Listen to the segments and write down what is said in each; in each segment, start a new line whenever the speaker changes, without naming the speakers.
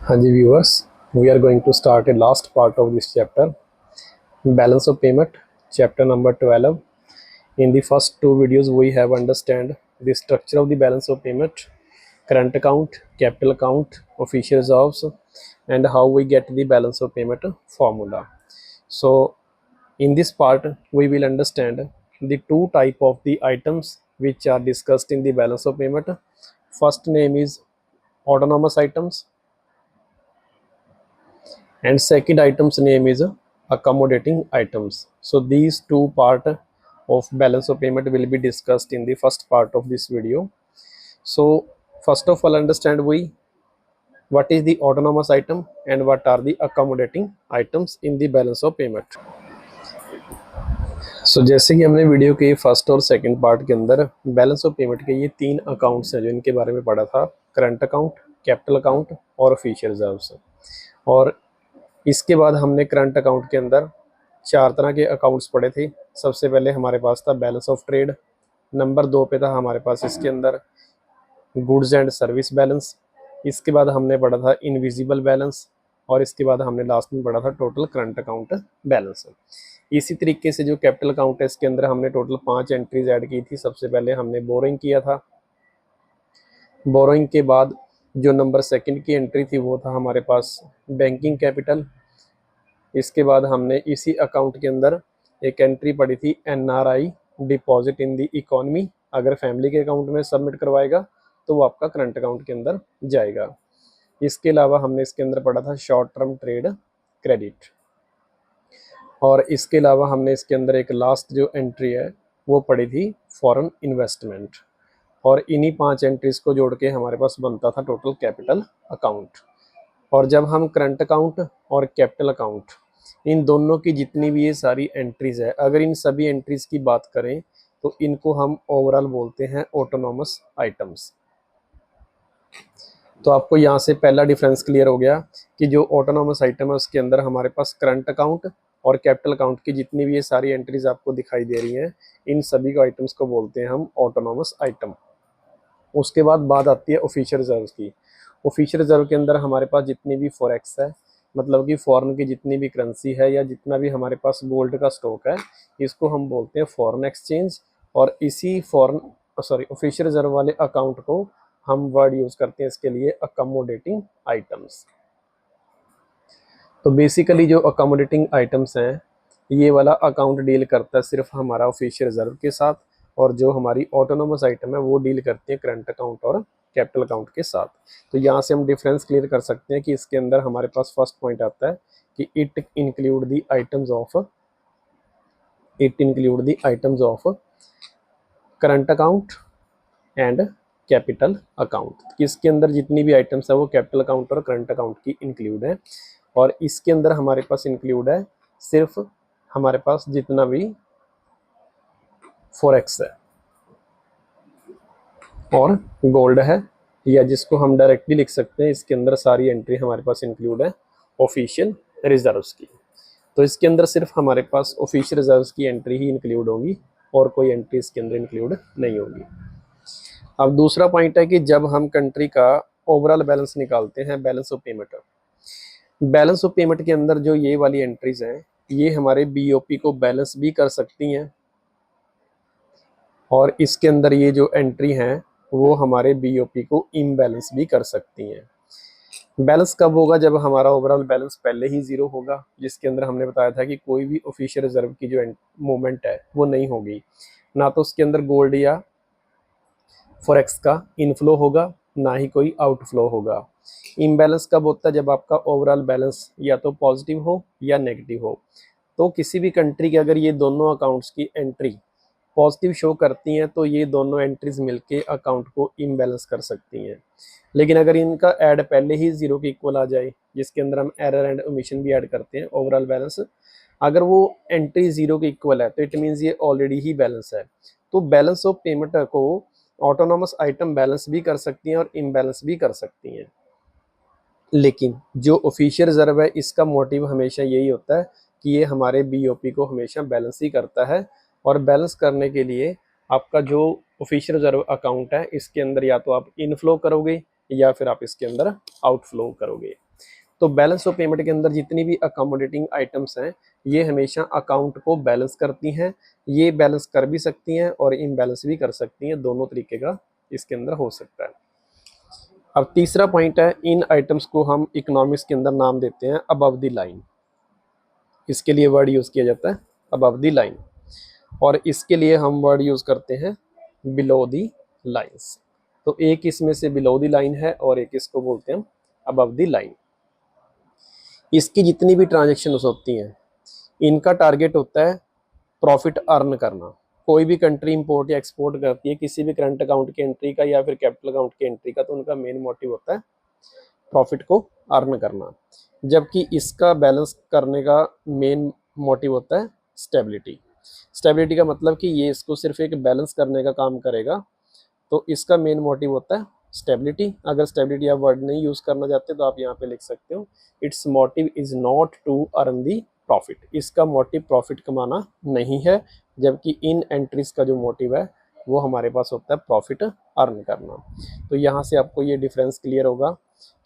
हाँ जी viewers, we are going to start a last part of this chapter, balance of payment, chapter number 12. In the first two videos we have understand the structure of the balance of payment, current account, capital account, official reserves, and how we get the balance of payment formula. So in this part we will understand the two type of the items which are discussed in the balance of payment. First name is autonomous items and second item's name is accommodating items. So these two part of balance of payment will be discussed in the first part of this video. So first of all understand we what is the autonomous item and what are the accommodating items in the balance of payment. So जैसे कि हमने video के first और second part के अंदर balance of payment के ये तीन अकाउंट्स हैं जो इनके बारे में पढ़ा था, करंट अकाउंट, कैपिटल अकाउंट और ऑफिशियल रिजर्व्स। और इसके बाद हमने करंट अकाउंट के अंदर चार तरह के अकाउंट्स पढ़े थे। सबसे पहले हमारे पास था बैलेंस ऑफ ट्रेड, नंबर 2 पे था हमारे पास इसके अंदर गुड्स एंड सर्विस बैलेंस, इसके बाद हमने पढ़ा था इनविजिबल बैलेंस और इसके बाद हमने लास्ट में पढ़ा था टोटल करंट अकाउंट बैलेंस। इसी तरीके से जो कैपिटल अकाउंट है इसके अंदर हमने टोटल 5 एंट्रीज ऐड की थी। सबसे पहले हमने बोरोइंग किया था, बोरोइंग के बाद जो नंबर सेकंड की एंट्री थी वो था हमारे पास बैंकिंग कैपिटल। इसके बाद हमने इसी अकाउंट के अंदर एक एंट्री पड़ी थी NRI deposit in the economy, अगर फैमिली के अकाउंट में सबमिट करवाएगा तो वो आपका करंट अकाउंट के अंदर जाएगा। इसके अलावा हमने इसके अंदर पढ़ा था शॉर्ट टर्म ट्रेड क्रेडिट, और इसके अलावा हमने इसके अंदर एक लास्ट जो एंट्री है वो पड़ी थी फॉरेन इन्वेस्टमेंट। और इन्हीं 5 एंट्रीज को जोड़ के हमारे पास बनता था टोटल कैपिटल अकाउंट। और जब हम करंट अकाउंट और कैपिटल अकाउंट इन दोनों की जितनी भी ये सारी एंट्रीज है, अगर इन सभी एंट्रीज की बात करें तो इनको हम ओवरऑल बोलते हैं ऑटोनॉमस आइटम्स। तो आपको यहाँ से पहला डिफरेंस क्लियर हो गया कि जो ऑटोनॉमस आइटम है उसके अंदर हमारे पास करंट अकाउंट और कैपिटल अकाउंट की जितनी भी ये सारी एंट्रीज आपको दिखाई दे रही हैं, इन सभी को आइटम्स को बोलते हैं हम ऑटोनॉमस आइटम। उसके बाद बात आती है ऑफिशियल रिजर्व की। ऑफिशियल रिजर्व के अंदर हमारे पास जितनी भी फॉरेक्स है, मतलब कि फॉरेन की जितनी भी करेंसी है या जितना भी हमारे पास गोल्ड का स्टॉक है, इसको हम बोलते हैं फॉरेन एक्सचेंज। और इसी ऑफिशियल रिजर्व वाले अकाउंट को हम वर्ड यूज करते हैं इसके लिए अकोमोडेटिंग आइटम्स। तो बेसिकली जो अकोमोडेटिंग आइटम्स हैं ये वाला अकाउंट डील करता है सिर्फ हमारा ऑफिशियल रिजर्व के साथ, और जो हमारी ऑटोनोमस आइटम है वो डील करती है करंट अकाउंट और कैपिटल अकाउंट के साथ। तो यहाँ से हम डिफरेंस क्लियर कर सकते हैं कि इसके अंदर हमारे पास फर्स्ट पॉइंट आता है कि it include the items of current account and capital account. इसके अंदर जितनी भी आइटम्स है वो कैपिटल अकाउंट और करंट अकाउंट की इंक्लूड है। और इसके अंदर हमारे पास इंक्लूड है सिर्फ हमारे पास जितना भी फॉरेक्स है और गोल्ड है, या जिसको हम डायरेक्टली लिख सकते हैं इसके अंदर सारी एंट्री हमारे पास इंक्लूड है ऑफिशियल रिजर्व्स की। तो इसके अंदर सिर्फ हमारे पास ऑफिशियल रिजर्व्स की एंट्री ही इंक्लूड होगी और कोई एंट्री इसके अंदर इंक्लूड नहीं होगी। अब दूसरा पॉइंट है कि जब हम कंट्री का ओवरऑल बैलेंस निकालते हैं, बैलेंस ऑफ पेमेंट के अंदर जो ये वाली एंट्रीज हैं ये हमारे BOP को बैलेंस भी कर सकती हैं, और इसके अंदर ये जो एंट्री हैं वो हमारे BOP को इम्बैलेंस भी कर सकती हैं। बैलेंस कब होगा? जब हमारा ओवरऑल बैलेंस पहले ही जीरो होगा, जिसके अंदर हमने बताया था कि कोई भी ऑफिशियल रिजर्व की जो मूवमेंट है वो नहीं होगी, ना तो उसके अंदर गोल्ड या फॉरेक्स का इनफ्लो होगा ना ही कोई आउटफ्लो होगा। इम्बैलेंस कब होता है? जब आपका ओवरऑल बैलेंस या तो पॉजिटिव हो या नेगेटिव हो। तो किसी भी कंट्री के अगर ये दोनों अकाउंट्स की एंट्री पॉजिटिव शो करती हैं तो ये दोनों एंट्रीज मिलके अकाउंट को इम्बैलेंस कर सकती हैं। लेकिन अगर इनका ऐड पहले ही जीरो के इक्वल आ जाए, जिसके अंदर हम एरर एंड ओमिशन भी ऐड करते हैं ओवरऑल बैलेंस, अगर वो एंट्री जीरो के इक्वल है तो इट मीन्स ये ऑलरेडी ही बैलेंस है। तो बैलेंस ऑफ पेमेंट को ऑटोनॉमस आइटम बैलेंस भी कर सकती हैं और इम्बैलेंस भी कर सकती हैं। लेकिन जो ऑफिशियल रिजर्व है इसका मोटिव हमेशा यही होता है कि ये हमारे BOP को हमेशा बैलेंस ही करता है, और बैलेंस करने के लिए आपका जो ऑफिशियल रिजर्व अकाउंट है इसके अंदर या तो आप इनफ्लो करोगे या फिर आप इसके अंदर आउटफ्लो करोगे। तो बैलेंस ऑफ पेमेंट के अंदर जितनी भी अकोमोडेटिंग आइटम्स हैं ये हमेशा अकाउंट को बैलेंस करती हैं। ये बैलेंस कर भी सकती हैं और इम्बैलेंस भी कर सकती हैं, दोनों तरीके का इसके अंदर हो सकता है। अब तीसरा पॉइंट है, इन आइटम्स को हम इकोनॉमिक्स के अंदर नाम देते हैं अबव द लाइन। इसके लिए वर्ड यूज किया जाता है अबव द लाइन, और इसके लिए हम वर्ड यूज करते हैं बिलो द लाइंस। तो एक इसमें से बिलो द लाइन है और एक इसको बोलते हैं अबव द लाइन। इसकी जितनी भी ट्रांजेक्शन होती हैं इनका टारगेट होता है प्रॉफिट अर्न करना। कोई भी कंट्री इंपोर्ट या एक्सपोर्ट करती है किसी भी करंट अकाउंट की एंट्री का या फिर कैपिटल अकाउंट की एंट्री का, तो उनका मेन मोटिव होता है प्रॉफिट को अर्न करना, जबकि इसका बैलेंस करने का मेन मोटिव होता है स्टेबिलिटी। स्टेबिलिटी का मतलब कि ये इसको सिर्फ एक बैलेंस करने का काम करेगा, तो इसका मेन मोटिव होता है स्टेबिलिटी। अगर स्टेबिलिटी आप वर्ड नहीं यूज करना चाहते तो आप यहाँ पे लिख सकते हो it's motive is not to earn the profit. इसका मोटिव प्रॉफिट कमाना नहीं है, जबकि इन एंट्रीज का जो मोटिव है वो हमारे पास होता है प्रॉफिट अर्न करना। तो यहाँ से आपको ये डिफरेंस क्लियर होगा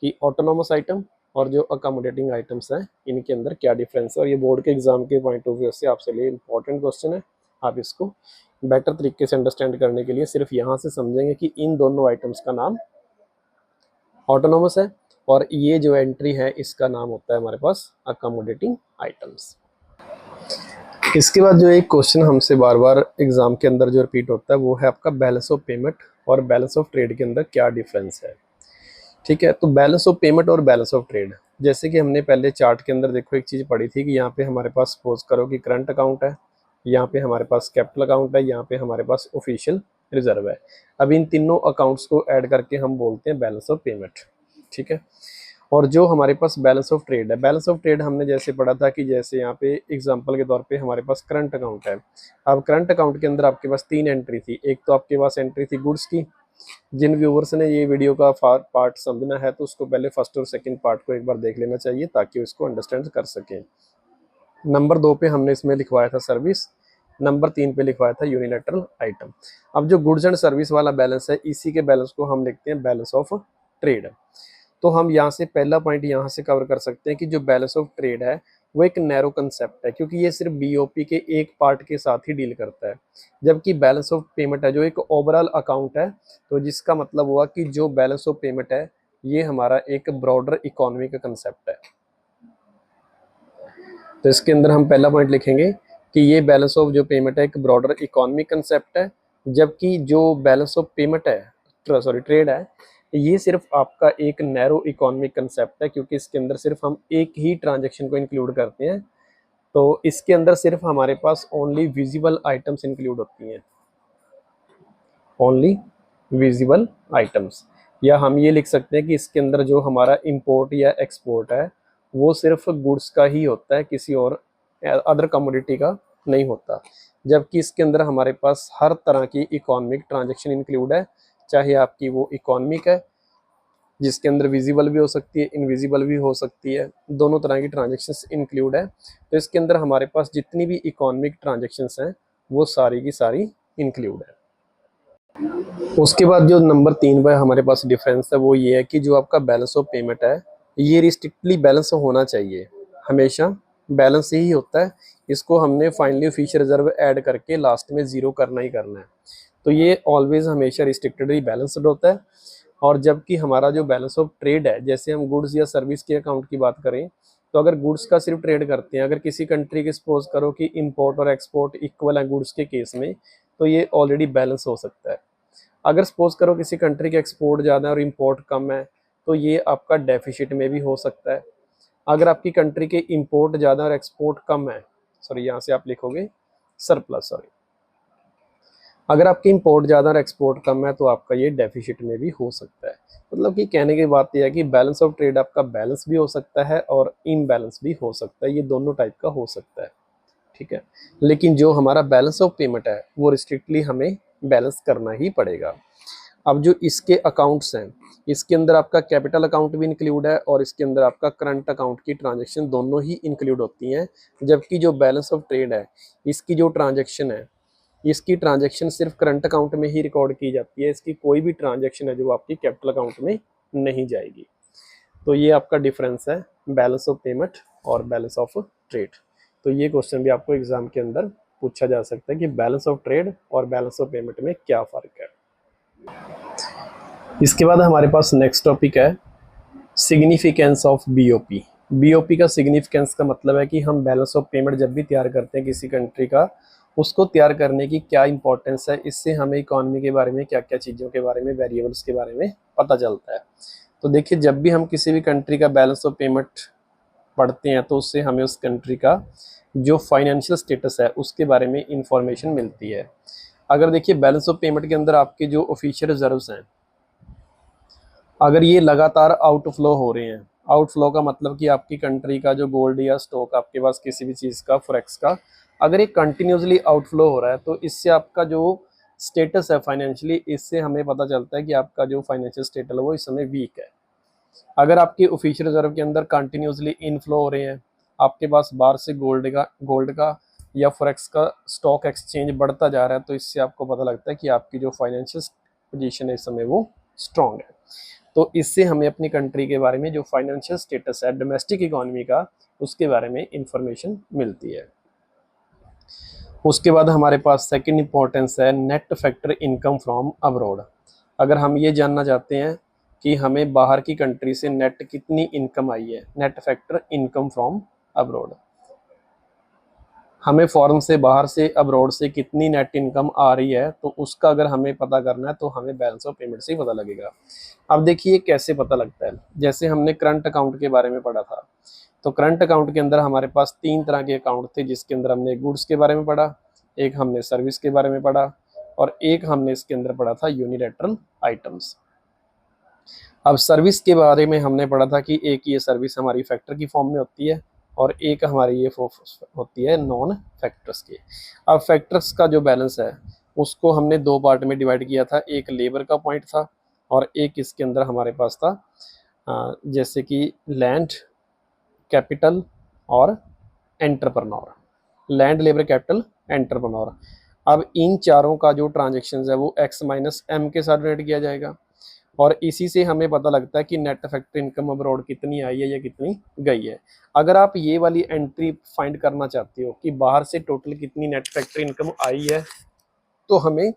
कि ऑटोनोमस आइटम और जो अकोमोडेटिंग आइटम्स हैं इनके अंदर क्या डिफरेंस है। और ये बोर्ड के एग्जाम के पॉइंट ऑफ व्यू से आपसे लिए इंपॉर्टेंट क्वेश्चन है। आप इसको बेटर तरीके से अंडरस्टैंड करने के लिए सिर्फ यहाँ से समझेंगे कि इन दोनों आइटम्स का नाम ऑटोनोमस है और ये जो एंट्री है इसका नाम होता है हमारे पास अकोमोडेटिंग आइटम्स। इसके बाद जो एक क्वेश्चन हमसे बार बार एग्जाम के अंदर जो रिपीट होता है वो है आपका बैलेंस ऑफ पेमेंट और बैलेंस ऑफ ट्रेड के अंदर क्या डिफरेंस है। ठीक है, तो बैलेंस ऑफ पेमेंट और बैलेंस ऑफ ट्रेड, जैसे कि हमने पहले चार्ट के अंदर देखो एक चीज़ पढ़ी थी कि यहाँ पे हमारे पास सपोज करो कि करंट अकाउंट है, यहाँ पे हमारे पास कैपिटल अकाउंट है, यहाँ पे हमारे पास ऑफिशियल रिजर्व है। अब इन तीनों अकाउंट्स को ऐड करके हम बोलते हैं बैलेंस ऑफ पेमेंट। ठीक है, और जो हमारे पास बैलेंस ऑफ ट्रेड है, बैलेंस ऑफ ट्रेड हमने जैसे पढ़ा था कि जैसे यहाँ पे एग्जांपल के तौर पे हमारे पास करंट अकाउंट है। अब करंट अकाउंट के अंदर आपके पास 3 एंट्री थी। एक तो आपके पास एंट्री थी गुड्स की। जिन व्यूवर्स ने ये वीडियो का पार्ट समझना है तो उसको पहले फर्स्ट और सेकंड पार्ट को एक बार देख लेना चाहिए ताकि उसको अंडरस्टैंड कर सकें। नंबर 2 पे हमने इसमें लिखवाया था सर्विस, नंबर 3 पे लिखवाया था यूनिलैटरल आइटम। अब जो गुड्स एंड सर्विस वाला बैलेंस है इसी के बैलेंस को हम लिखते हैं बैलेंस ऑफ ट्रेड। तो हम यहाँ से पहला पॉइंट यहाँ से कवर कर सकते हैं कि जो बैलेंस ऑफ ट्रेड है वो एक नैरो कंसेप्ट है, क्योंकि ये सिर्फ बीओपी के एक पार्ट के साथ ही डील करता है, जबकि बैलेंस ऑफ पेमेंट है जो एक ओवरऑल अकाउंट है। तो जिसका मतलब हुआ कि जो बैलेंस ऑफ पेमेंट है ये हमारा एक ब्रॉडर इकोनॉमी का कंसेप्ट है। तो इसके अंदर हम पहला पॉइंट लिखेंगे कि ये बैलेंस ऑफ जो पेमेंट है एक ब्रॉडर इकोनॉमिक कंसेप्ट है, जबकि जो बैलेंस ऑफ पेमेंट है ट्रेड है ये सिर्फ आपका एक नैरो इकोनॉमिक कंसेप्ट है, क्योंकि इसके अंदर सिर्फ हम एक ही ट्रांजैक्शन को इंक्लूड करते हैं। तो इसके अंदर सिर्फ हमारे पास ओनली विजिबल आइटम्स इंक्लूड होती हैं, ओनली विजिबल आइटम्स। या हम ये लिख सकते हैं कि इसके अंदर जो हमारा इंपोर्ट या एक्सपोर्ट है वो सिर्फ गुड्स का ही होता है, किसी और अदर कमोडिटी का नहीं होता। जबकि इसके अंदर हमारे पास हर तरह की इकोनॉमिक ट्रांजैक्शन इंक्लूड है, चाहे आपकी वो इकोनॉमिक है जिसके अंदर विजिबल भी हो सकती है इनविजिबल भी हो सकती है, दोनों तरह की ट्रांजैक्शंस इंक्लूड है। तो इसके अंदर हमारे पास जितनी भी इकोनॉमिक ट्रांजैक्शंस हैं वो सारी की सारी इंक्लूड है। उसके बाद जो नंबर 3 पर हमारे पास डिफरेंस है वो ये है कि जो आपका बैलेंस ऑफ पेमेंट है ये रिस्ट्रिक्टली बैलेंस होना चाहिए, हमेशा बैलेंस ही होता है। इसको हमने फाइनली ऑफिशियल रिजर्व ऐड करके लास्ट में 0 करना ही करना है। तो ये ऑलवेज हमेशा रिस्ट्रिक्टेडली बैलेंस्ड होता है। और जबकि हमारा जो बैलेंस ऑफ ट्रेड है, जैसे हम गुड्स या सर्विस के अकाउंट की बात करें तो अगर गुड्स का सिर्फ ट्रेड करते हैं, अगर किसी कंट्री के सपोज करो कि इंपोर्ट और एक्सपोर्ट इक्वल है गुड्स के केस में, तो ये ऑलरेडी बैलेंस हो सकता है। अगर सपोज करो किसी कंट्री के एक्सपोर्ट ज़्यादा है और इंपोर्ट कम है तो ये आपका डेफिसिट में भी हो सकता है। अगर आपकी कंट्री के इंपोर्ट ज़्यादा और एक्सपोर्ट कम है, सॉरी यहाँ से आप लिखोगे सरप्लस, सॉरी, अगर आपकी इंपोर्ट ज़्यादा और एक्सपोर्ट कम है तो आपका ये डेफिसिट में भी हो सकता है। मतलब कि कहने की बात यह है कि बैलेंस ऑफ ट्रेड आपका बैलेंस भी हो सकता है और इनबैलेंस भी हो सकता है, ये दोनों टाइप का हो सकता है। ठीक है, लेकिन जो हमारा बैलेंस ऑफ पेमेंट है वो रिस्ट्रिक्टली हमें बैलेंस करना ही पड़ेगा। अब जो इसके अकाउंट्स हैं इसके अंदर आपका कैपिटल अकाउंट भी इंक्लूड है और इसके अंदर आपका करंट अकाउंट की ट्रांजैक्शन दोनों ही इंक्लूड होती हैं। जबकि जो बैलेंस ऑफ ट्रेड है इसकी जो ट्रांजैक्शन है इसकी ट्रांजैक्शन सिर्फ करंट अकाउंट में ही रिकॉर्ड की जाती है, इसकी कोई भी ट्रांजैक्शन है जो आपकी कैपिटल अकाउंट में नहीं जाएगी। तो ये आपका डिफरेंस है बैलेंस ऑफ पेमेंट और बैलेंस ऑफ ट्रेड। तो ये क्वेश्चन भी आपको एग्जाम के अंदर पूछा जा सकता है कि बैलेंस ऑफ ट्रेड और बैलेंस ऑफ पेमेंट में क्या फ़र्क है। इसके बाद हमारे पास नेक्स्ट टॉपिक है सिग्निफिकेंस ऑफ बीओपी। बीओपी का सिग्निफिकेंस का मतलब है कि हम बैलेंस ऑफ पेमेंट जब भी तैयार करते हैं किसी कंट्री का, उसको तैयार करने की क्या इंपॉर्टेंस है, इससे हमें इकोनॉमी के बारे में क्या क्या चीज़ों के बारे में, वेरिएबल्स के बारे में पता चलता है। तो देखिए, जब भी हम किसी भी कंट्री का बैलेंस ऑफ पेमेंट पढ़ते हैं तो उससे हमें उस कंट्री का जो फाइनेंशियल स्टेटस है उसके बारे में इंफॉर्मेशन मिलती है। अगर देखिए बैलेंस ऑफ पेमेंट के अंदर आपके जो ऑफिशियल रिजर्व्स हैं, अगर ये लगातार आउटफ्लो हो रहे हैं, आउटफ्लो का मतलब कि आपकी कंट्री का जो गोल्ड या स्टॉक आपके पास किसी भी चीज़ का, फॉरेक्स का, अगर ये कंटिन्यूसली आउटफ्लो हो रहा है तो इससे आपका जो स्टेटस है फाइनेंशियली, इससे हमें पता चलता है कि आपका जो फाइनेंशियल स्टेटस है वो इस समय वीक है। अगर आपके ऑफिशियल रिजर्व के अंदर कंटिन्यूसली इनफ्लो हो रहे हैं, आपके पास बाहर से गोल्ड का या फॉरेक्स का स्टॉक एक्सचेंज बढ़ता जा रहा है, तो इससे आपको पता लगता है कि आपकी जो फाइनेंशियल पोजीशन है इस समय वो स्ट्रांग है। तो इससे हमें अपनी कंट्री के बारे में जो फाइनेंशियल स्टेटस है डोमेस्टिक इकोनॉमी का, उसके बारे में इंफॉर्मेशन मिलती है। उसके बाद हमारे पास सेकंड इंपॉर्टेंस है net factor income from abroad. अगर हम ये जानना चाहते हैं कि हमें बाहर की कंट्री से नेट कितनी इनकम आई है, net factor income from abroad, हमें फॉरेन से, बाहर से, अब्रॉड से कितनी नेट इनकम आ रही है, तो उसका अगर हमें पता करना है तो हमें बैलेंस ऑफ पेमेंट से ही पता लगेगा। अब देखिए कैसे पता लगता है। जैसे हमने करंट अकाउंट के बारे में पढ़ा था, तो करंट अकाउंट के अंदर हमारे पास 3 तरह के अकाउंट थे, जिसके अंदर हमने गुड्स के बारे में पढ़ा, एक हमने सर्विस के बारे में पढ़ा, और एक हमने इसके अंदर पढ़ा था यूनिलैटरल आइटम्स। अब सर्विस के बारे में हमने पढ़ा था कि एक ये सर्विस हमारी फैक्टर की फॉर्म में होती है और एक हमारी ये होती है नॉन फैक्टर्स की। अब फैक्टर्स का जो बैलेंस है उसको हमने 2 पार्ट में डिवाइड किया था, एक लेबर का पॉइंट था और एक इसके अंदर हमारे पास था जैसे कि लैंड, कैपिटल और entrepreneur. Land, labour, capital, entrepreneur. अब इन चारों का जो ट्रांजेक्शन है वो x माइनस एम के साथ डिवाइड किया जाएगा और इसी से हमें पता लगता है कि नेट फैक्टर इनकम अब्रॉड कितनी आई है या कितनी गई है। अगर आप ये वाली एंट्री फाइंड करना चाहते हो कि बाहर से टोटल कितनी नेट फैक्टर इनकम आई है, तो हमें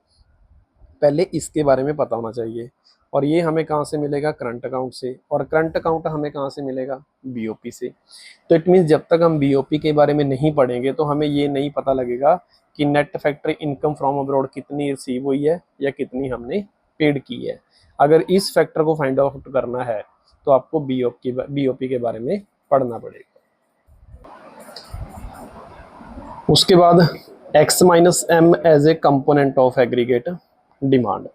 पहले इसके बारे में पता होना चाहिए। और ये हमें कहाँ से मिलेगा? करंट अकाउंट से। और करंट अकाउंट हमें कहाँ से मिलेगा? बीओपी से। तो इट मीन्स जब तक हम बीओपी के बारे में नहीं पढ़ेंगे तो हमें ये नहीं पता लगेगा कि net factor income from abroad कितनी रिसीव हुई है या कितनी हमने पेड की है। अगर इस फैक्टर को फाइंड आउट करना है तो आपको बीओपी के बारे में पढ़ना पड़ेगा। उसके बाद X minus M as a component of aggregate demand.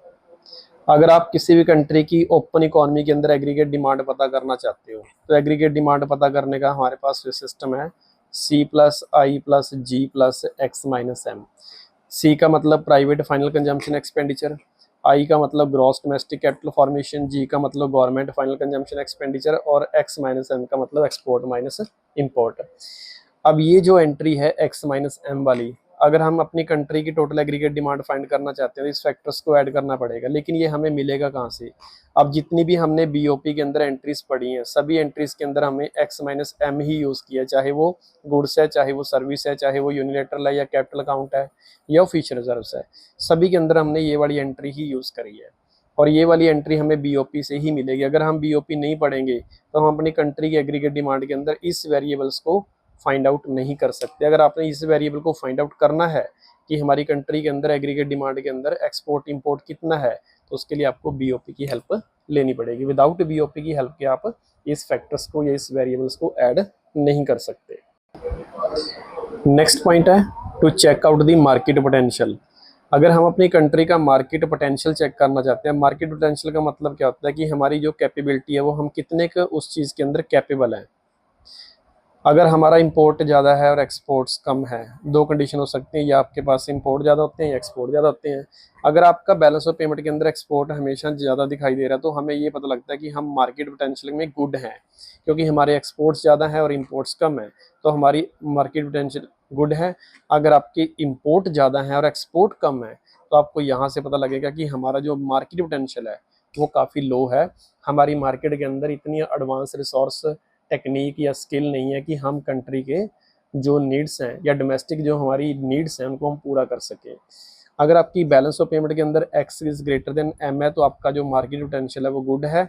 अगर आप किसी भी कंट्री की ओपन इकोनॉमी के अंदर एग्रीगेट डिमांड पता करना चाहते हो तो एग्रीगेट डिमांड पता करने का हमारे पास जो सिस्टम है C प्लस आई प्लस जी प्लस एक्स माइनस एम। सी का मतलब प्राइवेट फाइनल कंजम्पशन एक्सपेंडिचर, आई का मतलब ग्रॉस डोमेस्टिक कैपिटल फॉर्मेशन, जी का मतलब गवर्नमेंट फाइनल कंजम्पशन एक्सपेंडिचर और एक्स माइनस एम का मतलब एक्सपोर्ट माइनस इंपोर्ट। अब ये जो एंट्री है एक्स माइनस एम वाली, अगर हम अपनी कंट्री की टोटल एग्रीगेट डिमांड फाइंड करना चाहते हैं तो इस फैक्टर्स को ऐड करना पड़ेगा। लेकिन ये हमें मिलेगा कहाँ से? अब जितनी भी हमने बीओपी के अंदर एंट्रीज पढ़ी हैं, सभी एंट्रीज के अंदर हमें एक्स माइनस एम ही यूज़ किया, चाहे वो गुड्स है, चाहे वो सर्विस है, चाहे वो यूनिलैटरल है या कैपिटल अकाउंट है या ऑफिशियल रिजर्व्स है, सभी के अंदर हमने ये वाली एंट्री ही यूज़ करी है। और ये वाली एंट्री हमें बीओपी से ही मिलेगी। अगर हम बीओपी नहीं पढ़ेंगे तो हम अपनी कंट्री की एग्रीगेट डिमांड के अंदर इस वेरिएबल्स को फाइंड आउट नहीं कर सकते। अगर आपने इस वेरिएबल को फाइंड आउट करना है कि हमारी कंट्री के अंदर एग्रीगेट डिमांड के अंदर एक्सपोर्ट इंपोर्ट कितना है, तो उसके लिए आपको बीओपी की हेल्प लेनी पड़ेगी। विदाउट बीओपी की हेल्प के आप इस फैक्टर्स को या इस वेरिएबल्स को ऐड नहीं कर सकते। नेक्स्ट पॉइंट है to check out the market potential. अगर हम अपनी कंट्री का मार्केट पोटेंशियल चेक करना चाहते हैं, मार्केट पोटेंशियल का मतलब क्या होता है कि हमारी जो कैपेबिलिटी है वो हम कितने का उस चीज़ के अंदर कैपेबल हैं। अगर हमारा इंपोर्ट ज़्यादा है और एक्सपोर्ट्स कम है, दो कंडीशन हो सकती हैं, या आपके पास इंपोर्ट ज़्यादा होते हैं या एक्सपोर्ट ज़्यादा होते हैं। अगर आपका बैलेंस ऑफ पेमेंट के अंदर एक्सपोर्ट हमेशा ज़्यादा दिखाई दे रहा है तो हमें ये पता लगता है कि हम मार्केट पोटेंशियल में गुड हैं, क्योंकि हमारे एक्सपोर्ट्स ज़्यादा है और इंपोर्ट्स कम है, तो हमारी मार्केट पोटेंशियल गुड है। अगर आपकी इंपोर्ट ज़्यादा है और एक्सपोर्ट कम है तो आपको यहाँ से पता लगेगा कि हमारा जो मार्केट पोटेंशियल है वो काफ़ी लो है। हमारी मार्केट के अंदर इतनी एडवांस रिसोर्स टेक्निक या स्किल नहीं है कि हम कंट्री के जो नीड्स हैं या डोमेस्टिक जो हमारी नीड्स हैं उनको हम पूरा कर सकें। अगर आपकी बैलेंस ऑफ पेमेंट के अंदर X is greater than M है तो आपका जो मार्केट पोटेंशियल है वो गुड है।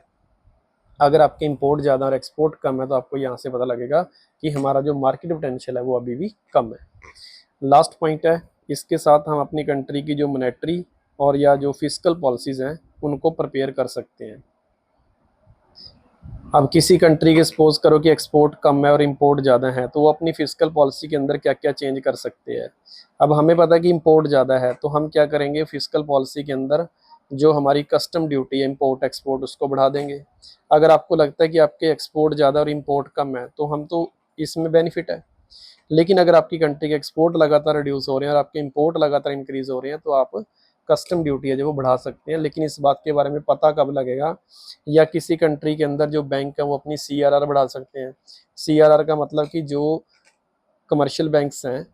अगर आपके इंपोर्ट ज़्यादा और एक्सपोर्ट कम है तो आपको यहाँ से पता लगेगा कि हमारा जो मार्केट पोटेंशियल है वो अभी भी कम है। लास्ट पॉइंट है, इसके साथ हम अपनी कंट्री की जो मॉनेटरी और या जो फिजिकल पॉलिसीज़ हैं उनको प्रिपेयर कर सकते हैं। अब किसी कंट्री के सपोज करो कि एक्सपोर्ट कम है और इंपोर्ट ज़्यादा है तो वो अपनी फिजिकल पॉलिसी के अंदर क्या क्या चेंज कर सकते हैं। अब हमें पता है कि इंपोर्ट ज़्यादा है तो हम क्या करेंगे, फिजिकल पॉलिसी के अंदर जो हमारी कस्टम ड्यूटी है इंपोर्ट एक्सपोर्ट उसको बढ़ा देंगे। अगर आपको लगता है कि आपके एक्सपोर्ट ज़्यादा और इंपोर्ट कम है तो हम तो इसमें बेनिफिट है। लेकिन अगर आपकी कंट्री के एक्सपोर्ट लगातार रिड्यूस हो रहे हैं और आपके इंपोर्ट लगातार इंक्रीज हो रहे हैं तो आप कस्टम ड्यूटी है जो वो बढ़ा सकते हैं। लेकिन इस बात के बारे में पता कब लगेगा, या किसी कंट्री के अंदर जो बैंक है वो अपनी CRR बढ़ा सकते हैं। CRR का मतलब कि जो कमर्शियल बैंक्स हैं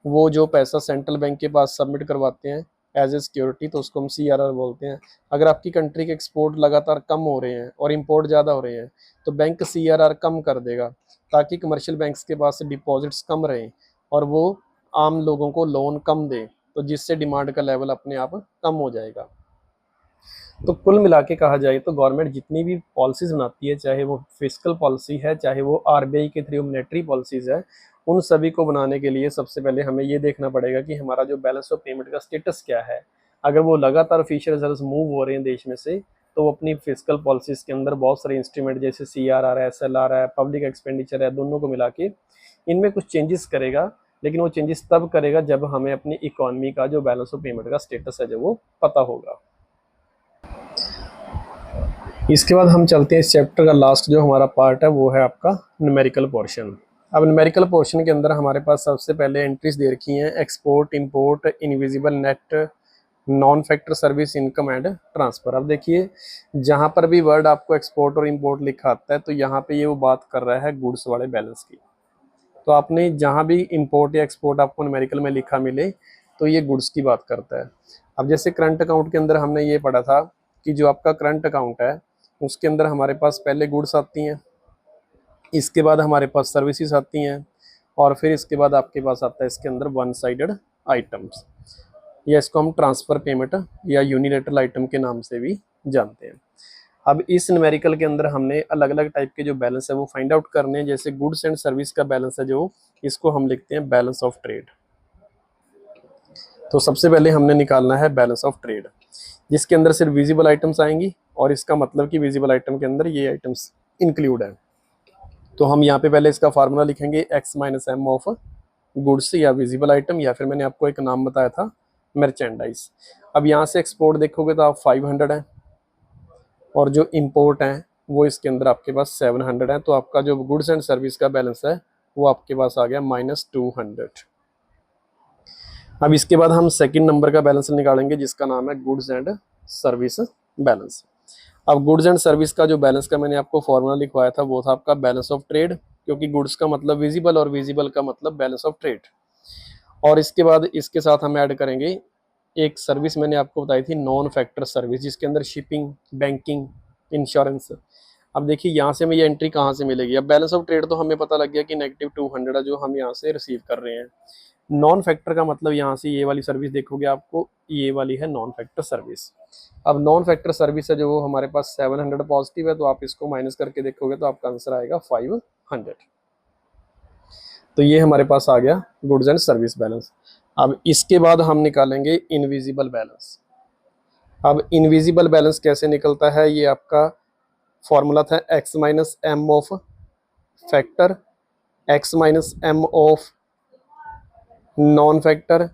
वो जो पैसा सेंट्रल बैंक के पास सबमिट करवाते हैं एज ए सिक्योरिटी तो उसको हम CRR बोलते हैं। अगर आपकी कंट्री के एक्सपोर्ट लगातार कम हो रहे हैं और इंपोर्ट ज़्यादा हो रहे हैं तो बैंक CRR कम कर देगा ताकि कमर्शियल बैंक्स के पास डिपॉजिट्स कम रहें और वो आम लोगों को लोन कम दें, तो जिससे डिमांड का लेवल अपने आप कम हो जाएगा। तो कुल मिला के कहा जाए तो गवर्नमेंट जितनी भी पॉलिसीज़ बनाती है, चाहे वो फिजिकल पॉलिसी है, चाहे वो RBI के थ्रू मॉनेटरी पॉलिसीज़ है, उन सभी को बनाने के लिए सबसे पहले हमें ये देखना पड़ेगा कि हमारा जो बैलेंस ऑफ पेमेंट का स्टेटस क्या है। अगर वो लगातार ऑफिशियल रिजर्व्स मूव हो रहे हैं देश में से तो वो अपनी फिजिकल पॉलिसीज़ के अंदर बहुत सारे इंस्ट्रूमेंट जैसे CRR है, SLR है, पब्लिक एक्सपेंडिचर है, दोनों को मिला के इनमें कुछ चेंजेस करेगा। लेकिन वो चेंजेस तब करेगा जब हमें अपनी इकोनॉमी का जो बैलेंस ऑफ पेमेंट का स्टेटस है जो वो पता होगा। इसके बाद हम चलते हैं इस चैप्टर का लास्ट जो हमारा पार्ट है वो है आपका न्यूमेरिकल पोर्शन। अब न्यूमेरिकल पोर्शन के अंदर हमारे पास सबसे पहले एंट्रीज दे रखी हैं export, import, invisible net, non factor service, income and transfer. अब देखिए जहाँ पर भी वर्ड आपको एक्सपोर्ट और इंपोर्ट लिखा आता है तो यहाँ पे ये वो बात कर रहा है गुड्स वाले बैलेंस की। तो आपने जहाँ भी इंपोर्ट या एक्सपोर्ट आपको न्यूमेरिकल में लिखा मिले तो ये गुड्स की बात करता है। अब जैसे करंट अकाउंट के अंदर हमने ये पढ़ा था कि जो आपका करंट अकाउंट है उसके अंदर हमारे पास पहले गुड्स आती हैं, इसके बाद हमारे पास सर्विसेज आती हैं और फिर इसके बाद आपके पास आता है इसके अंदर वन साइडेड आइटम्स, या इसको हम ट्रांसफ़र पेमेंट या यूनिलेटरल आइटम के नाम से भी जानते हैं। अब इस न्यूमेरिकल के अंदर हमने अलग अलग टाइप के जो बैलेंस है वो फाइंड आउट करने हैं। जैसे गुड्स एंड सर्विस का बैलेंस है जो इसको हम लिखते हैं बैलेंस ऑफ ट्रेड। तो सबसे पहले हमने निकालना है बैलेंस ऑफ ट्रेड जिसके अंदर सिर्फ विजिबल आइटम्स आएंगी और इसका मतलब कि विजिबल आइटम के अंदर ये आइटम्स इंक्लूड है। तो हम यहाँ पे पहले इसका फार्मूला लिखेंगे x minus M of goods या विजिबल आइटम, या फिर मैंने आपको एक नाम बताया था मर्चेंडाइज। अब यहाँ से एक्सपोर्ट देखोगे तो आप 500 है और जो इंपोर्ट है वो इसके अंदर आपके पास 700 है। तो आपका जो गुड्स एंड सर्विस का बैलेंस है वो आपके पास आ गया -200। अब इसके बाद हम सेकंड नंबर का बैलेंस निकालेंगे जिसका नाम है गुड्स एंड सर्विस बैलेंस। अब गुड्स एंड सर्विस का जो बैलेंस का मैंने आपको फॉर्मूला लिखवाया था वो था आपका बैलेंस ऑफ ट्रेड, क्योंकि गुड्स का मतलब विजिबल और विजिबल का मतलब बैलेंस ऑफ ट्रेड। और इसके बाद इसके साथ हम ऐड करेंगे एक सर्विस मैंने आपको बताई थी नॉन फैक्टर सर्विस, जिसके अंदर शिपिंग, बैंकिंग, इंश्योरेंस। अब देखिए यहाँ से हमें ये एंट्री कहाँ से मिलेगी। अब बैलेंस ऑफ ट्रेड तो हमें पता लग गया कि -200 है जो हम यहाँ से रिसीव कर रहे हैं। नॉन फैक्टर का मतलब यहाँ से ये वाली सर्विस देखोगे आपको ये वाली है नॉन फैक्टर सर्विस। अब नॉन फैक्टर सर्विस है जो वो हमारे पास 700 पॉजिटिव है, तो आप इसको माइनस करके देखोगे तो आपका आंसर आएगा 500। तो ये हमारे पास आ गया गुड्स एंड सर्विस बैलेंस। अब इसके बाद हम निकालेंगे इनविजिबल बैलेंस। अब इनविजिबल बैलेंस कैसे निकलता है, ये आपका फॉर्मूला था x minus M of factor, x minus M of non factor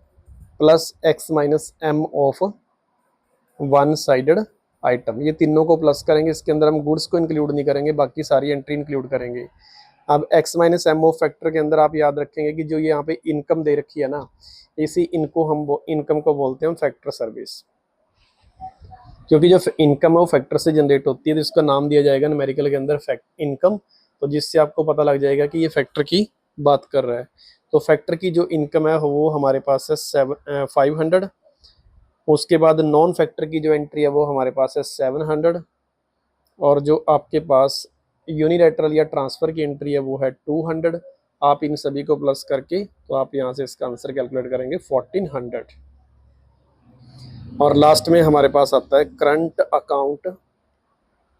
plus x minus M of one sided item. ये तीनों को प्लस करेंगे, इसके अंदर हम गुड्स को इंक्लूड नहीं करेंगे, बाकी सारी एंट्री इंक्लूड करेंगे। अब x minus M of factor के अंदर आप याद रखेंगे कि जो यहाँ पे इनकम दे रखी है ना, इसी इनको हम इनकम को बोलते हैं फैक्टर सर्विस, क्योंकि जो इनकम है वो फैक्टर से जनरेट होती है तो इसका नाम दिया जाएगा न्यूमेरिकल के अंदर इनकम। तो जिससे आपको पता लग जाएगा कि ये फैक्टर की बात कर रहा है। तो फैक्टर की जो इनकम है वो हमारे पास है 500, उसके बाद नॉन फैक्टर की जो एंट्री है वो हमारे पास है 700, और जो आपके पास यूनिलैटरल या ट्रांसफ़र की एंट्री है वो है 200। आप इन सभी को प्लस करके तो आप यहाँ से इसका आंसर कैलकुलेट करेंगे 1400। और लास्ट में हमारे पास आता है current account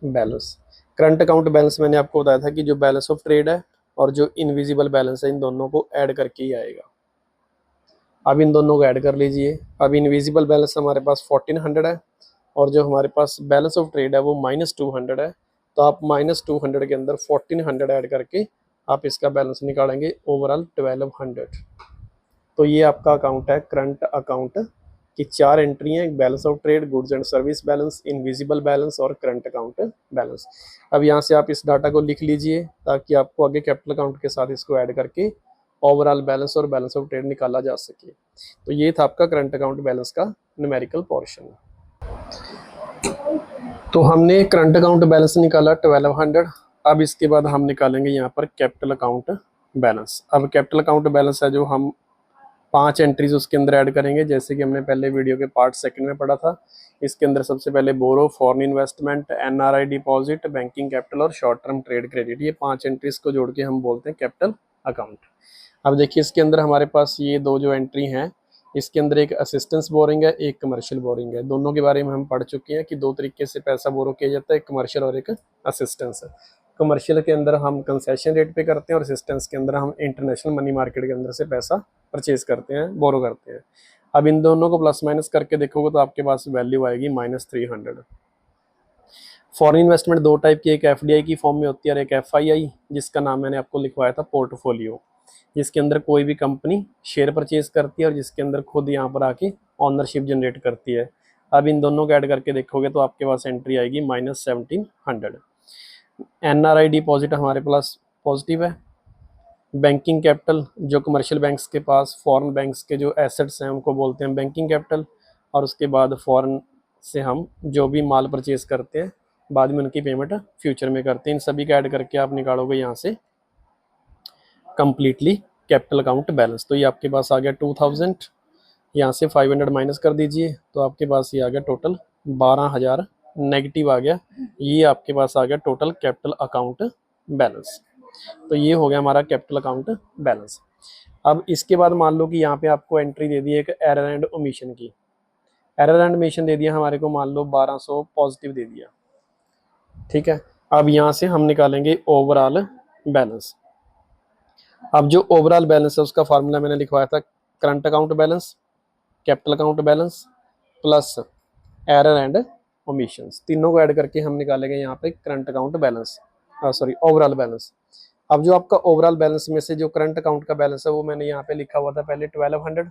balance. Current account balance मैंने आपको बताया था कि जो बैलेंस ऑफ ट्रेड है और जो इनविजिबल बैलेंस है इन दोनों को ऐड करके ही आएगा। अब इन दोनों को ऐड कर लीजिए। अब इनविजिबल बैलेंस हमारे पास 1400 है और जो हमारे पास बैलेंस ऑफ ट्रेड है वो -200 है। तो आप -200 के अंदर 1400 ऐड करके आप इसका बैलेंस निकालेंगे ओवरऑल 1200। तो ये आपका अकाउंट है करंट अकाउंट की 4 एंट्री हैं, balance of trade, goods and service balance, invisible balance और करंट अकाउंट बैलेंस। अब यहाँ से आप इस डाटा को लिख लीजिए ताकि आपको आगे कैपिटल अकाउंट के साथ इसको ऐड करके ओवरऑल बैलेंस और बैलेंस ऑफ ट्रेड निकाला जा सके। तो ये था आपका करंट अकाउंट बैलेंस का न्यूमेरिकल पोर्शन। तो हमने करंट अकाउंट बैलेंस निकाला 1200। अब इसके बाद हम निकालेंगे यहाँ पर कैपिटल अकाउंट बैलेंस। अब कैपिटल अकाउंट बैलेंस है जो हम 5 एंट्रीज उसके अंदर ऐड करेंगे, जैसे कि हमने पहले वीडियो के पार्ट 2 में पढ़ा था। इसके अंदर सबसे पहले borrow, foreign investment, NRI deposit, banking capital और शॉर्ट टर्म ट्रेड क्रेडिट, ये 5 एंट्रीज को जोड़ के हम बोलते हैं कैपिटल अकाउंट। अब देखिए इसके अंदर हमारे पास ये 2 जो एंट्री हैं, इसके अंदर एक असिस्टेंस बोरिंग है, एक कमर्शियल बोरिंग है। दोनों के बारे में हम पढ़ चुके हैं कि 2 तरीके से पैसा बोरो किया जाता है, एक कमर्शियल और एक असिस्टेंस। कमर्शियल के अंदर हम कंसेशन रेट पे करते हैं और असिस्टेंस के अंदर हम इंटरनेशनल मनी मार्केट के अंदर से पैसा परचेज करते हैं, बोरो करते हैं। अब इन दोनों को प्लस माइनस करके देखोगे तो आपके पास वैल्यू आएगी -300। फॉरेन इन्वेस्टमेंट 2 टाइप की, एक एफडीआई की फॉर्म में होती है और एक एफआईआई, जिसका नाम मैंने आपको लिखवाया था पोर्टफोलियो, जिसके अंदर कोई भी कंपनी शेयर परचेज करती है और जिसके अंदर खुद यहाँ पर आके ऑनरशिप जनरेट करती है। अब इन दोनों को ऐड करके देखोगे तो आपके पास एंट्री आएगी -1700। एनआरआई डिपॉजिट हमारे पास पॉजिटिव है। बैंकिंग कैपिटल जो कमर्शियल बैंक्स के पास, फॉरेन बैंक्स के जो एसेट्स हैं उनको बोलते हैं बैंकिंग कैपिटल। और उसके बाद फॉरेन से हम जो भी माल परचेज करते हैं बाद में उनकी पेमेंट फ्यूचर में करते हैं। इन सभी का ऐड करके आप निकालोगे यहाँ से कंप्लीटली कैपिटल अकाउंट बैलेंस। तो ये आपके पास आ गया 2000, यहाँ से 500 माइनस कर दीजिए तो आपके पास ये आ गया टोटल 12000 नेगेटिव आ गया। ये आपके पास आ गया टोटल कैपिटल अकाउंट बैलेंस। तो ये हो गया हमारा कैपिटल अकाउंट बैलेंस। अब इसके बाद मान लो कि यहाँ पे आपको एंट्री दे दी एक एरर एंड ओमिशन की। एरर एंड ओमिशन दे दिया हमारे को, मान लो 1200 पॉजिटिव दे दिया, ठीक है। अब यहाँ से हम निकालेंगे ओवरऑल बैलेंस। अब जो ओवरऑल बैलेंस है उसका फार्मूला मैंने लिखवाया था, current account balance, capital account balance plus error and omissions, तीनों को ऐड करके हम निकालेंगे यहाँ पे current account balance, sorry overall balance. अब जो आपका ओवरऑल बैलेंस में से जो करंट अकाउंट का बैलेंस है वो मैंने यहाँ पे लिखा हुआ था पहले 1200।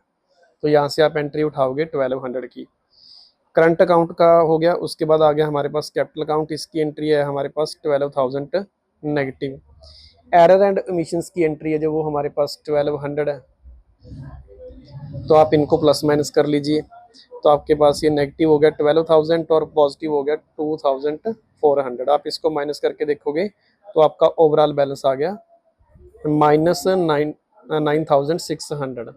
तो यहाँ से आप एंट्री उठाओगे 1200 की, करंट अकाउंट का हो गया। उसके बाद आ गया हमारे पास कैपिटल अकाउंट, इसकी एंट्री है हमारे पास 12000 नेगेटिव। एरर एंड ओमिशंस की एंट्री है जो वो हमारे पास 1200 है। तो आप इनको प्लस माइनस कर लीजिए तो आपके पास ये नेगेटिव हो गया 12000 और पॉजिटिव हो गया 2400। आप इसको माइनस करके देखोगे तो आपका ओवरऑल बैलेंस आ गया -9600।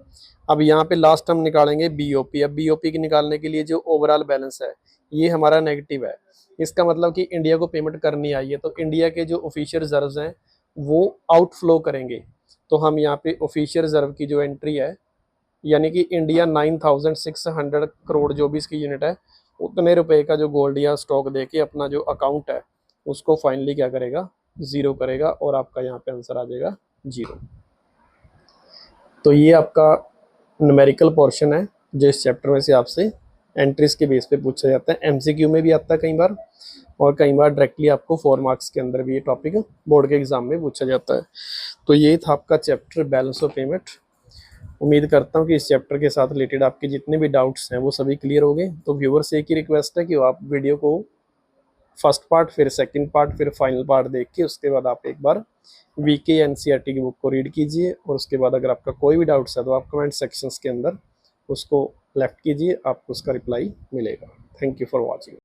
अब यहाँ पे लास्ट हम निकालेंगे बीओपी। अब बीओपी की निकालने के लिए जो ओवरऑल बैलेंस है ये हमारा नेगेटिव है, इसका मतलब कि इंडिया को पेमेंट करनी आई है। तो इंडिया के जो ऑफिशियल रिजर्व्स हैं वो आउटफ्लो करेंगे। तो हम यहाँ पे ऑफिशियल रिजर्व की जो एंट्री है यानी कि इंडिया 9600 करोड़ जो भी इसकी यूनिट है उतने रुपए का जो गोल्ड या स्टॉक दे के अपना जो अकाउंट है उसको फाइनली क्या करेगा, 0 करेगा और आपका यहाँ पे आंसर आ जाएगा 0। तो ये आपका न्यूमेरिकल पोर्शन है जो इस चैप्टर में से आपसे एंट्रीज के बेस पे पूछा जाता है। एमसीक्यू में भी आता है कई बार और कई बार डायरेक्टली आपको 4 मार्क्स के अंदर भी ये टॉपिक बोर्ड के एग्जाम में पूछा जाता है। तो ये था आपका चैप्टर बैलेंस ऑफ पेमेंट। उम्मीद करता हूँ कि इस चैप्टर के साथ रिलेटेड आपके जितने भी डाउट्स हैं वो सभी क्लियर हो गए। तो व्यूअर से एक ही रिक्वेस्ट है कि आप वीडियो को फर्स्ट पार्ट, फिर सेकंड पार्ट, फिर फाइनल पार्ट देख के उसके बाद आप एक बार वीके एनसीईआरटी की बुक को रीड कीजिए और उसके बाद अगर आपका कोई भी डाउट्स है तो आप कमेंट सेक्शंस के अंदर उसको लेफ्ट कीजिए, आपको उसका रिप्लाई मिलेगा। Thank you for watching.